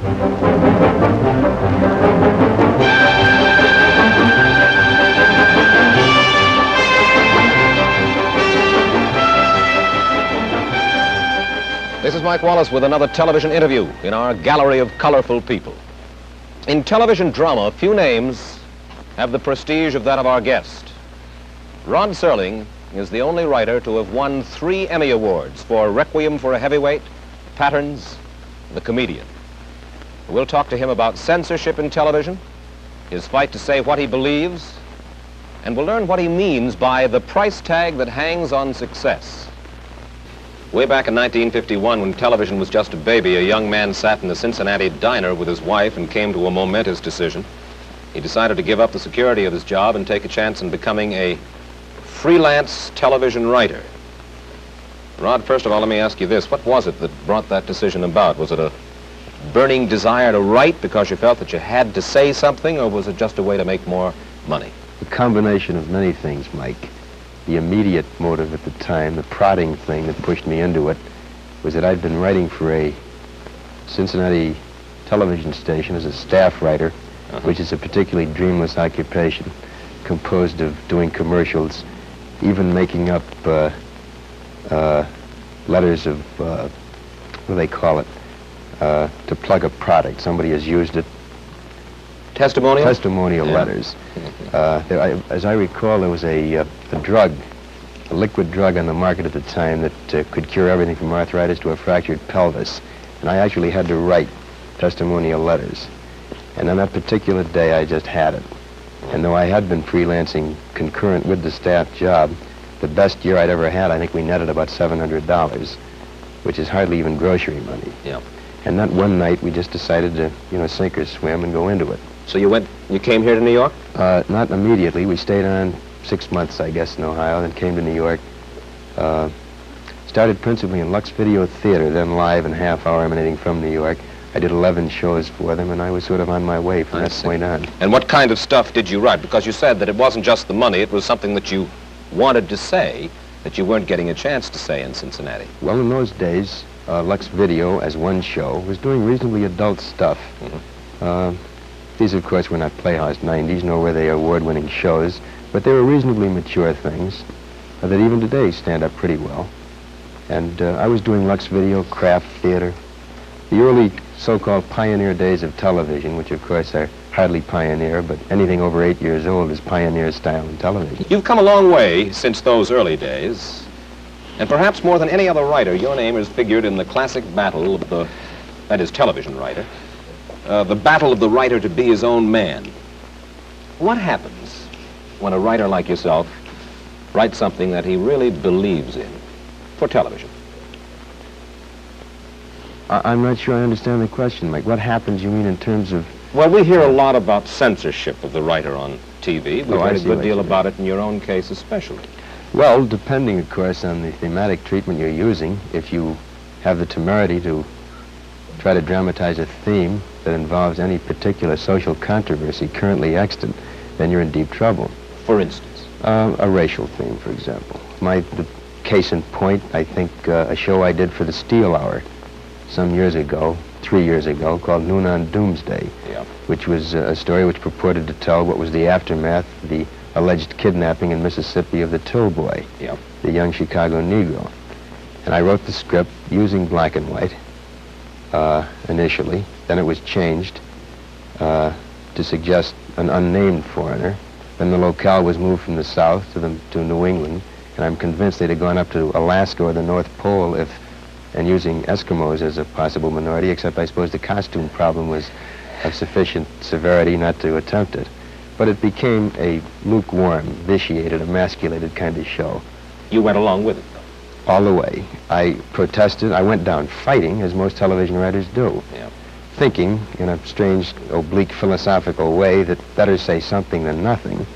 This is Mike Wallace with another television interview in our gallery of colorful people. In television drama, few names have the prestige of that of our guest. Rod Serling is the only writer to have won 3 Emmy Awards for Requiem for a Heavyweight, Patterns, The Comedian. We'll talk to him about censorship in television, his fight to say what he believes, and we'll learn what he means by the price tag that hangs on success. Way back in 1951, when television was just a baby, a young man sat in a Cincinnati diner with his wife and came to a momentous decision. He decided to give up the security of his job and take a chance in becoming a freelance television writer. Rod, first of all, let me ask you this. What was it that brought that decision about? Was it a burning desire to write because you felt that you had to say something, or was it just a way to make more money? A combination of many things, Mike. The immediate motive at the time, the prodding thing that pushed me into it, was that I'd been writing for a Cincinnati television station as a staff writer, which is a particularly dreamless occupation, composed of doing commercials, even making up letters of, what do they call it, to plug a product. Somebody has used it. Testimonial? Testimonial letters. As I recall, there was a drug, a liquid drug on the market at the time that could cure everything from arthritis to a fractured pelvis. And I actually had to write testimonial letters. And on that particular day, I just had it. And though I had been freelancing concurrent with the staff job, the best year I'd ever had, I think we netted about $700, which is hardly even grocery money. Yeah. And that one night, we just decided to, sink or swim and go into it. So you came here to New York? Not immediately. We stayed on 6 months, I guess, in Ohio, then came to New York. Started principally in Lux Video Theater, then live and half-hour emanating from New York. I did 11 shows for them, and I was sort of on my way from that point on. And what kind of stuff did you write? Because you said that it wasn't just the money, it was something that you wanted to say that you weren't getting a chance to say in Cincinnati. Well, in those days, Lux Video, as one show, was doing reasonably adult stuff. These, of course, were not Playhouse 90s, nor were they award-winning shows, but they were reasonably mature things that even today stand up pretty well. And I was doing Lux Video, craft theater, the early so-called pioneer days of television, which, of course, are hardly pioneer, but anything over 8 years old is pioneer style in television. You've come a long way since those early days, and perhaps more than any other writer, your name has figured in the classic battle of the, that is, television writer, the battle of the writer to be his own man. What happens when a writer like yourself writes something that he really believes in for television? I'm not sure I understand the question, Mike. What happens, you mean, in terms of... Well, we hear a lot about censorship of the writer on TV. We've heard a good deal about it in your own case especially. Well, depending, of course, on the thematic treatment you're using, if you have the temerity to try to dramatize a theme that involves any particular social controversy currently extant, then you're in deep trouble. For instance? A racial theme, for example. The case in point, I think, a show I did for the Steel Hour some years ago, 3 years ago, called Noon on Doomsday, which was a story which purported to tell what was the aftermath of the alleged kidnapping in Mississippi of the Till Boy, the young Chicago Negro. And I wrote the script using black and white initially. Then it was changed to suggest an unnamed foreigner. Then the locale was moved from the South to New England, and I'm convinced they'd have gone up to Alaska or the North Pole and using Eskimos as a possible minority, except I suppose the costume problem was of sufficient severity not to attempt it. But it became a lukewarm, vitiated, emasculated kind of show. You went along with it, though? All the way. I protested. I went down fighting, as most television writers do, thinking, in a strange, oblique, philosophical way, that better say something than nothing.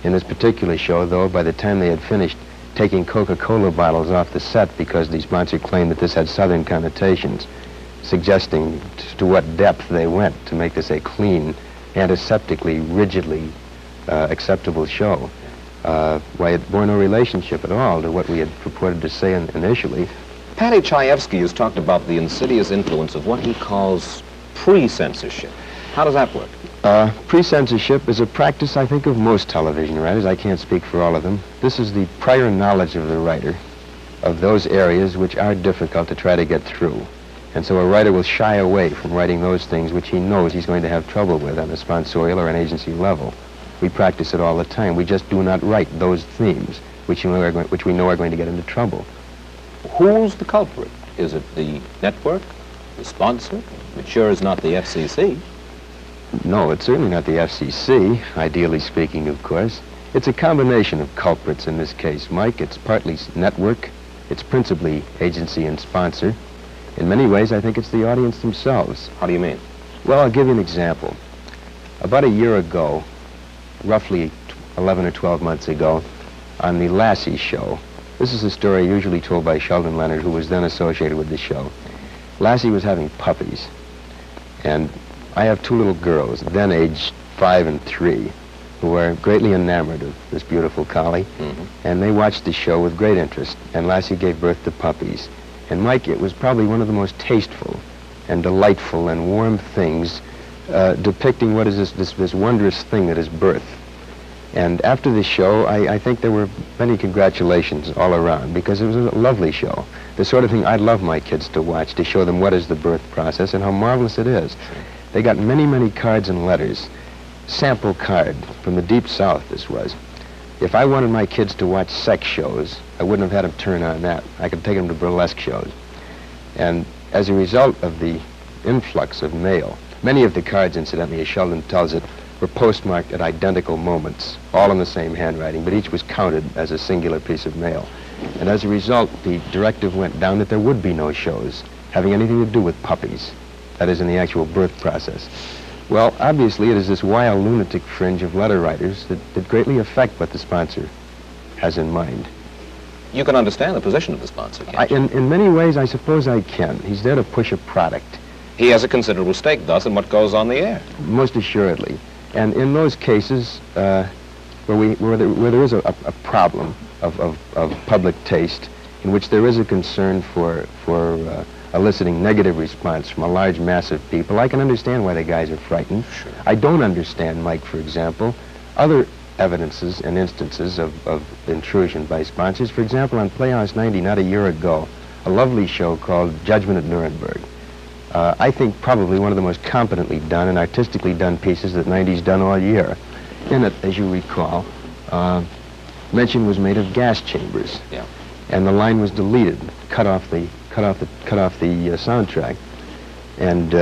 In this particular show, though, by the time they had finished taking Coca-Cola bottles off the set because the sponsor claimed that this had Southern connotations, suggesting to what depth they went to make this a clean, antiseptically, rigidly acceptable show. Why, it bore no relationship at all to what we had purported to say initially. Paddy Chayefsky has talked about the insidious influence of what he calls pre-censorship. How does that work? Pre-censorship is a practice, I think, of most television writers. I can't speak for all of them. This is the prior knowledge of the writer of those areas which are difficult to try to get through. And so a writer will shy away from writing those things which he knows he's going to have trouble with on a sponsorial or an agency level. We practice it all the time. We just do not write those themes which we know are going to get into trouble. Who's the culprit? Is it the network, the sponsor? It sure is not the FCC. No, it's certainly not the FCC, ideally speaking, of course. It's a combination of culprits in this case, Mike. It's partly network. It's principally agency and sponsor. In many ways, I think it's the audience themselves. How do you mean? Well, I'll give you an example. About a year ago, roughly 11 or 12 months ago, on the Lassie show, this is a story usually told by Sheldon Leonard, who was then associated with the show. Lassie was having puppies, and I have two little girls, then aged 5 and 3, who are greatly enamored of this beautiful collie, and they watched the show with great interest, and Lassie gave birth to puppies. And Mike, it was probably one of the most tasteful and delightful and warm things depicting what is this wondrous thing that is birth. And after the show, I think there were many congratulations all around, because it was a lovely show. The sort of thing I'd love my kids to watch, to show them what is the birth process and how marvelous it is. They got many, many cards and letters. Sample card from the Deep South, this was. If I wanted my kids to watch sex shows, I wouldn't have had them turn on that. I could take them to burlesque shows. And as a result of the influx of mail, many of the cards, incidentally, as Sheldon tells it, were postmarked at identical moments, all in the same handwriting, but each was counted as a singular piece of mail. And as a result, the directive went down that there would be no shows having anything to do with puppies, that is, in the actual birth process. Well, obviously, it is this wild lunatic fringe of letter writers that greatly affect what the sponsor has in mind. You can understand the position of the sponsor, can't you? In many ways, I suppose I can. He's there to push a product. He has a considerable stake, thus, in what goes on the air. Most assuredly. And in those cases where there is a problem of public taste, in which there is a concern for eliciting negative response from a large mass of people, I can understand why the guys are frightened. Sure. I don't understand, Mike, for example, other evidences and instances of intrusion by sponsors. For example, on Playhouse 90, not a year ago, a lovely show called Judgment at Nuremberg. I think probably one of the most competently done and artistically done pieces that 90's done all year. In it, as you recall, mention was made of gas chambers. Yeah. And the line was deleted, cut off the soundtrack. And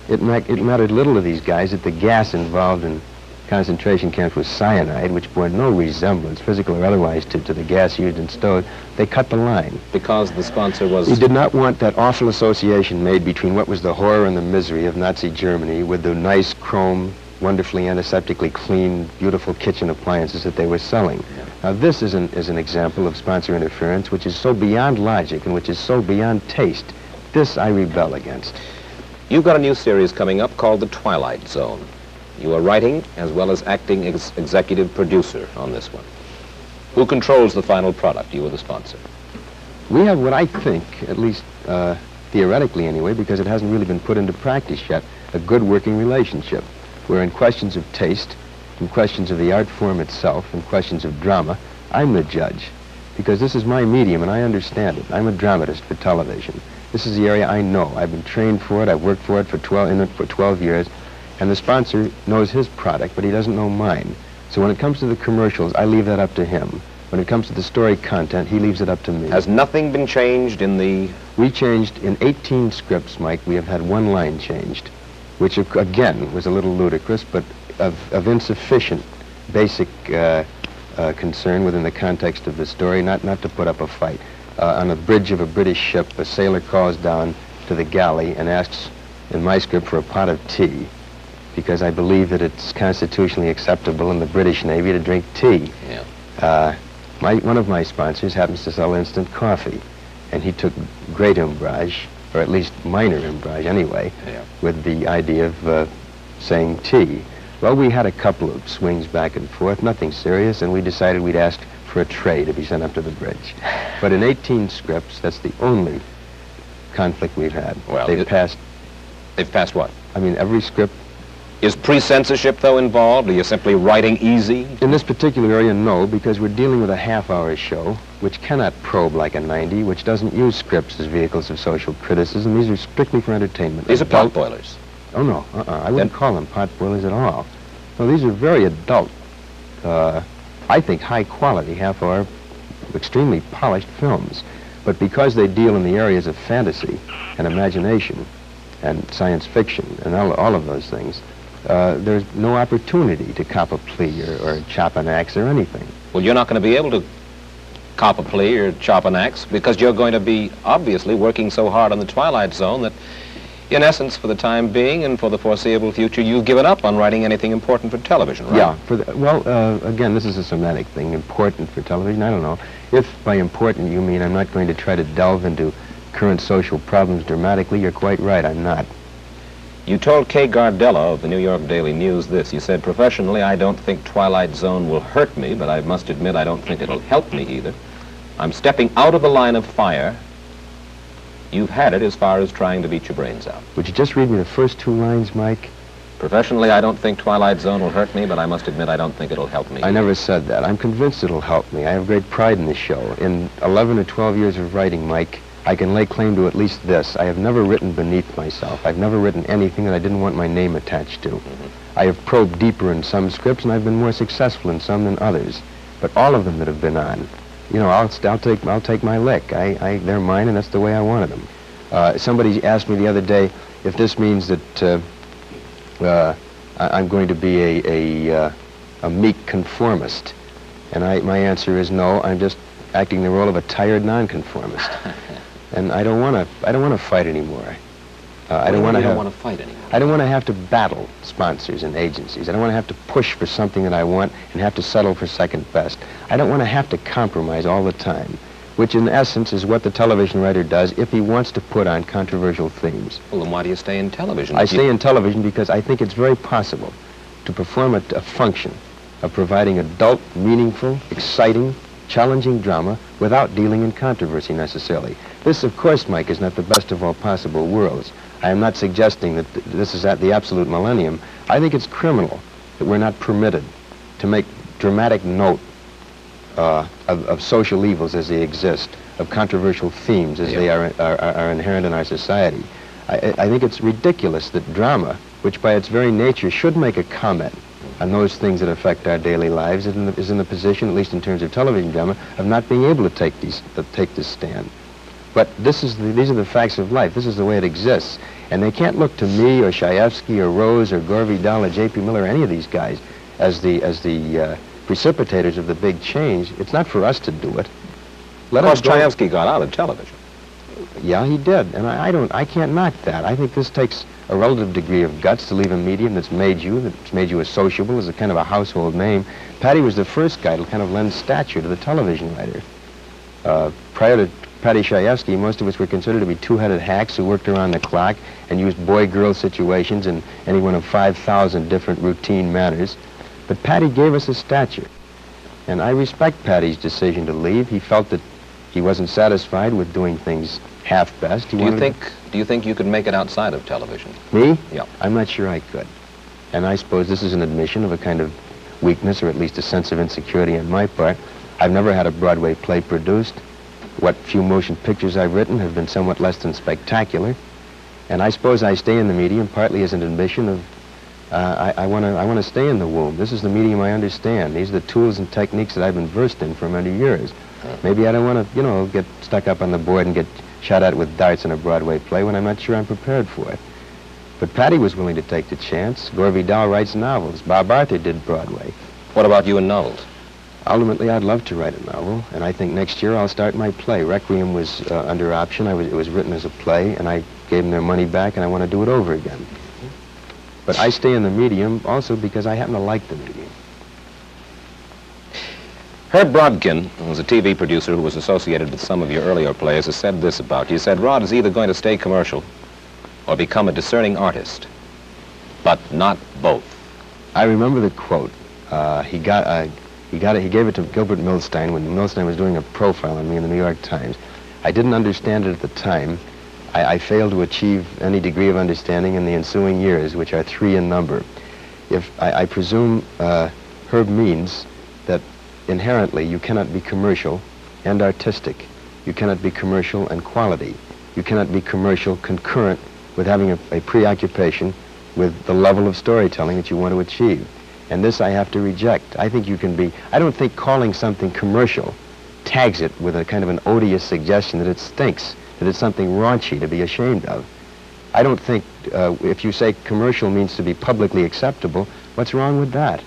it mattered little to these guys that the gas involved in concentration camps was cyanide, which bore no resemblance, physical or otherwise, to the gas used in stoves. They cut the line. Because the sponsor was... He did not want that awful association made between what was the horror and the misery of Nazi Germany with the nice chrome, wonderfully antiseptically clean, beautiful kitchen appliances that they were selling. Yeah. Now, this is an example of sponsor interference which is so beyond logic and which is so beyond taste. This I rebel against. You've got a new series coming up called The Twilight Zone. You are writing as well as acting executive producer on this one. Who controls the final product, you or the sponsor? We have what I think, at least theoretically anyway, because it hasn't really been put into practice yet, a good working relationship, where in questions of taste, in questions of the art form itself, in questions of drama, I'm the judge, because this is my medium and I understand it. I'm a dramatist for television. This is the area I know. I've been trained for it. I've worked for it for 12 years. And the sponsor knows his product, but he doesn't know mine. So when it comes to the commercials, I leave that up to him. When it comes to the story content, he leaves it up to me. Has nothing been changed in the... We changed in 18 scripts, Mike. We have had one line changed, which again was a little ludicrous, but of insufficient basic concern within the context of the story, not to put up a fight. On a bridge of a British ship, a sailor calls down to the galley and asks, in my script, for a pot of tea, because I believe that it's constitutionally acceptable in the British Navy to drink tea. Yeah. One of my sponsors happens to sell instant coffee, and he took great umbrage, or at least minor umbrage anyway, yeah, with the idea of saying tea. Well, we had a couple of swings back and forth, nothing serious, and we decided we'd ask for a tray to be sent up to the bridge. But in 18 scripts, that's the only conflict we've had. Well, They've passed what? I mean, every script. Is pre-censorship, though, involved? Are you simply writing easy? In this particular area, no, because we're dealing with a half-hour show, which cannot probe like a 90, which doesn't use scripts as vehicles of social criticism. These are strictly for entertainment. These are pot boilers. Oh, no, I wouldn't call them pot boilers at all. No, these are very adult, I think high-quality, half-hour, extremely polished films. But because they deal in the areas of fantasy and imagination and science fiction and all of those things, there's no opportunity to cop a plea or chop an axe or anything. Well, you're not going to be able to cop a plea or chop an axe because you're going to be obviously working so hard on the Twilight Zone that, in essence, for the time being and for the foreseeable future, you've given up on writing anything important for television, right? Yeah. Again, this is a semantic thing. Important for television, I don't know. If by important you mean I'm not going to try to delve into current social problems dramatically, you're quite right, I'm not. You told Kay Gardella of the New York Daily News this. You said, professionally, I don't think Twilight Zone will hurt me, but I must admit I don't think it'll help me either. I'm stepping out of the line of fire. You've had it as far as trying to beat your brains out. Would you just read me the first two lines, Mike? Professionally, I don't think Twilight Zone will hurt me, but I must admit I don't think it'll help me. I never said that. I'm convinced it'll help me. I have great pride in the show. In 11 or 12 years of writing, Mike, I can lay claim to at least this. I have never written beneath myself. I've never written anything that I didn't want my name attached to. I have probed deeper in some scripts, and I've been more successful in some than others. But all of them that have been on, you know, I'll take my lick. They're mine, and that's the way I wanted them. Somebody asked me the other day if this means that I'm going to be a meek conformist, and my answer is no. I'm just acting the role of a tired nonconformist. And I don't want to fight anymore. I don't want to fight anymore. I don't want to have to battle sponsors and agencies. I don't want to have to push for something that I want and have to settle for second best. I don't want to have to compromise all the time, which in essence is what the television writer does if he wants to put on controversial themes. Well, then why do you stay in television? I stay in television because I think it's very possible to perform a function of providing adult, meaningful, exciting, challenging drama without dealing in controversy necessarily. This, of course, Mike, is not the best of all possible worlds. I am not suggesting that this is at the absolute millennium. I think it's criminal that we're not permitted to make dramatic note of social evils as they exist, of controversial themes as they are inherent in our society. I think it's ridiculous that drama, which by its very nature should make a comment on those things that affect our daily lives, is in the position, at least in terms of television drama, of not being able to take this stand. But these are the facts of life. This is the way it exists. And they can't look to me or Shaefsky or Rose or Gore Vidal or J.P. Miller or any of these guys as the precipitators of the big change. It's not for us to do it. Of course, Shaefsky got out of television. Yeah, he did. And I can't knock that. I think this takes a relative degree of guts to leave a medium that's made you as sociable, as a kind of a household name. Patty was the first guy to kind of lend stature to the television writer. Prior to Patty Shaefsky, most of us were considered to be two-headed hacks who worked around the clock and used boy-girl situations in any one of 5,000 different routine manners. But Patty gave us a stature. And I respect Patty's decision to leave. He felt that he wasn't satisfied with doing things half-best. Do you think you could make it outside of television? Me? Yeah. I'm not sure I could. And I suppose this is an admission of a kind of weakness, or at least a sense of insecurity on my part. I've never had a Broadway play produced. What few motion pictures I've written have been somewhat less than spectacular. And I suppose I stay in the medium partly as an admission of I want to stay in the womb. This is the medium I understand. These are the tools and techniques that I've been versed in for many years. Maybe I don't want to, get stuck up on the board and get shot at with darts in a Broadway play when I'm not sure I'm prepared for it. But Patty was willing to take the chance. Gore Vidal writes novels. Bob Arthur did Broadway. What about you and novels? Ultimately, I'd love to write a novel, and I think next year I'll start my play. Requiem was under option. It was written as a play, and I gave them their money back, and I want to do it over again. But I stay in the medium also because I happen to like the medium. Herb Brodkin, who was a TV producer who was associated with some of your earlier plays, has said this about you. He said, Rod is either going to stay commercial or become a discerning artist, but not both. I remember the quote. He gave it to Gilbert Milstein when Milstein was doing a profile on me in the New York Times. I didn't understand it at the time, I failed to achieve any degree of understanding in the ensuing years, which are 3 in number. I presume Herb means that inherently you cannot be commercial and artistic. You cannot be commercial and quality. You cannot be commercial concurrent with having a preoccupation with the level of storytelling that you want to achieve. And this I have to reject. I think you can be, I don't think calling something commercial tags it with a kind of an odious suggestion that it stinks, that it's something raunchy to be ashamed of. I don't think if you say commercial means to be publicly acceptable, what's wrong with that?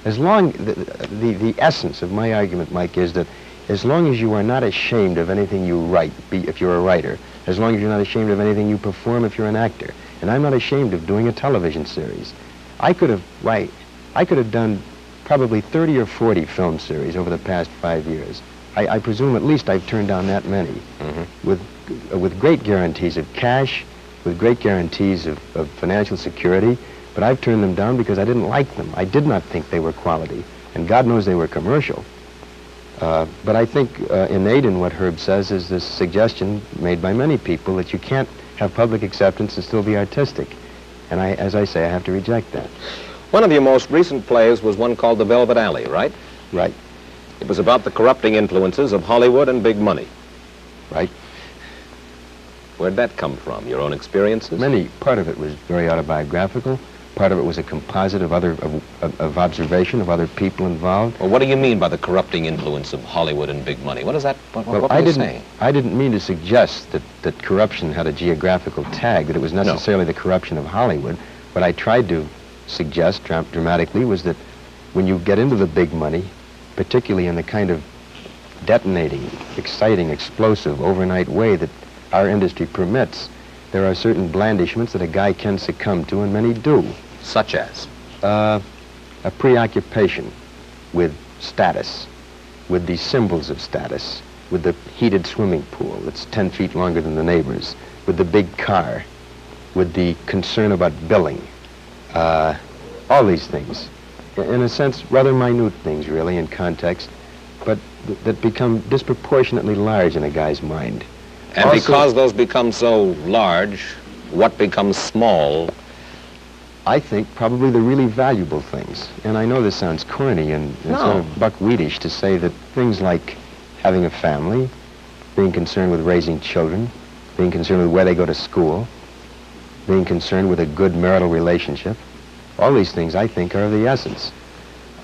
As long, the essence of my argument, Mike, is that as long as you are not ashamed of anything you write, if you're a writer, as long as you're not ashamed of anything you perform if you're an actor, and I'm not ashamed of doing a television series. I could have done probably 30 or 40 film series over the past 5 years. I presume at least I've turned down that many, with great guarantees of cash, with great guarantees of financial security, but I've turned them down because I didn't like them. I did not think they were quality, and God knows they were commercial. But I think innate in what Herb says is this suggestion made by many people that you can't have public acceptance and still be artistic. And as I say, I have to reject that. One of your most recent plays was one called The Velvet Alley, right? Right. It was about the corrupting influences of Hollywood and big money. Right. Where'd that come from? Your own experiences? Part of it was very autobiographical. Part of it was a composite of observation of other people involved. Well, what do you mean by the corrupting influence of Hollywood and big money? What is that? What are you saying? I didn't mean to suggest that corruption had a geographical tag, that it was necessarily the corruption of Hollywood. What I tried to suggest dramatically was that when you get into the big money, particularly in the kind of detonating, exciting, explosive, overnight way that our industry permits, there are certain blandishments that a guy can succumb to, and many do. Such as? A preoccupation with status, with the symbols of status, with the heated swimming pool that's 10 feet longer than the neighbors, with the big car, with the concern about billing. All these things, in a sense, rather minute things, really, in context, but that become disproportionately large in a guy's mind. And also, because those become so large, what becomes small? I think probably the really valuable things. And I know this sounds corny and sort of buckwheatish to say that things like having a family, being concerned with raising children, being concerned with where they go to school, being concerned with a good marital relationship, all these things I think are of the essence.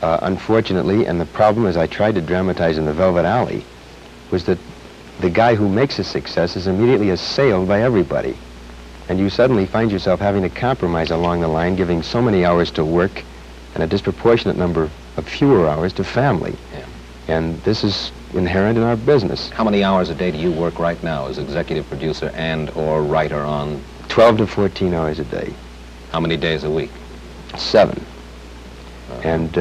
Unfortunately, and the problem, as I tried to dramatize in The Velvet Alley, was that the guy who makes a success is immediately assailed by everybody. And you suddenly find yourself having to compromise along the line, giving so many hours to work and a disproportionate number of fewer hours to family. Yeah. And this is inherent in our business. How many hours a day do you work right now as executive producer and or writer on? 12 to 14 hours a day. How many days a week? 7. And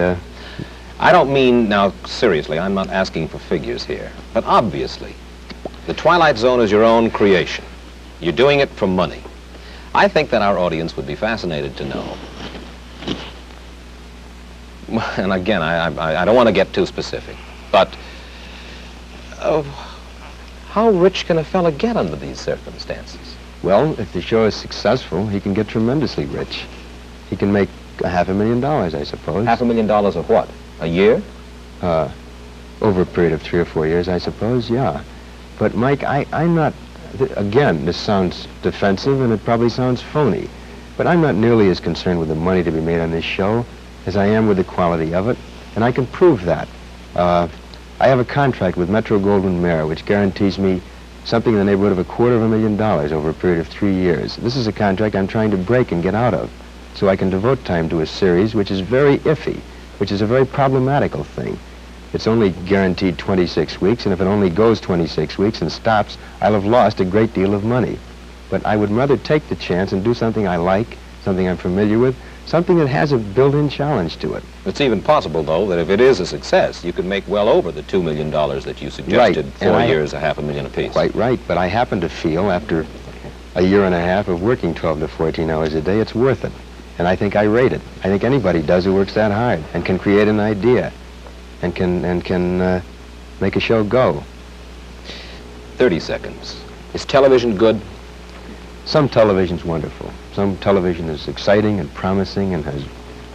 I don't mean, now seriously, I'm not asking for figures here, but obviously, the Twilight Zone is your own creation. You're doing it for money. I think that our audience would be fascinated to know. And again, I don't want to get too specific, but how rich can a fella get under these circumstances? Well, if the show is successful, he can get tremendously rich. He can make $500,000, I suppose. $500,000 of what? A year? Over a period of 3 or 4 years, I suppose, yeah. But, Mike, I'm not, again, this sounds defensive and it probably sounds phony, but I'm not nearly as concerned with the money to be made on this show as I am with the quality of it, and I can prove that. I have a contract with Metro-Goldwyn-Mayer which guarantees me something in the neighborhood of $250,000 over a period of 3 years. This is a contract I'm trying to break and get out of, so I can devote time to a series which is very iffy, which is a very problematical thing. It's only guaranteed 26 weeks, and if it only goes 26 weeks and stops, I'll have lost a great deal of money. But I would rather take the chance and do something I like, something I'm familiar with, something that has a built-in challenge to it. It's even possible, though, that if it is a success, you could make well over the $2 million that you suggested, right. 4 years, $500,000 apiece. Quite right, but I happen to feel, after a year and a half of working 12 to 14 hours a day, it's worth it. And I think I rate it. I think anybody does who works that hard and can create an idea and can make a show go. 30 seconds. Is television good? Some television's wonderful. Some television is exciting and promising and has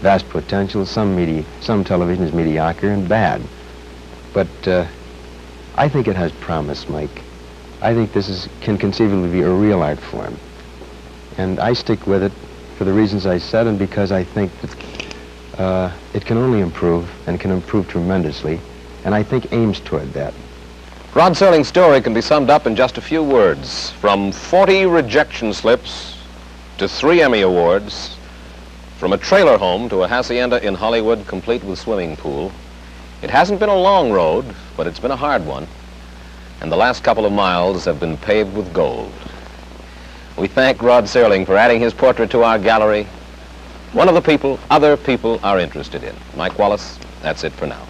vast potential. Some television is mediocre and bad. But I think it has promise, Mike. I think this can conceivably be a real art form. And I stick with it for the reasons I said, and because I think that it can only improve, and can improve tremendously, and I think aims toward that. Rod Serling's story can be summed up in just a few words. From 40 rejection slips to 3 Emmy Awards, from a trailer home to a hacienda in Hollywood complete with swimming pool. It hasn't been a long road, but it's been a hard one. And the last couple of miles have been paved with gold. We thank Rod Serling for adding his portrait to our gallery. One of the people other people are interested in. Mike Wallace, that's it for now.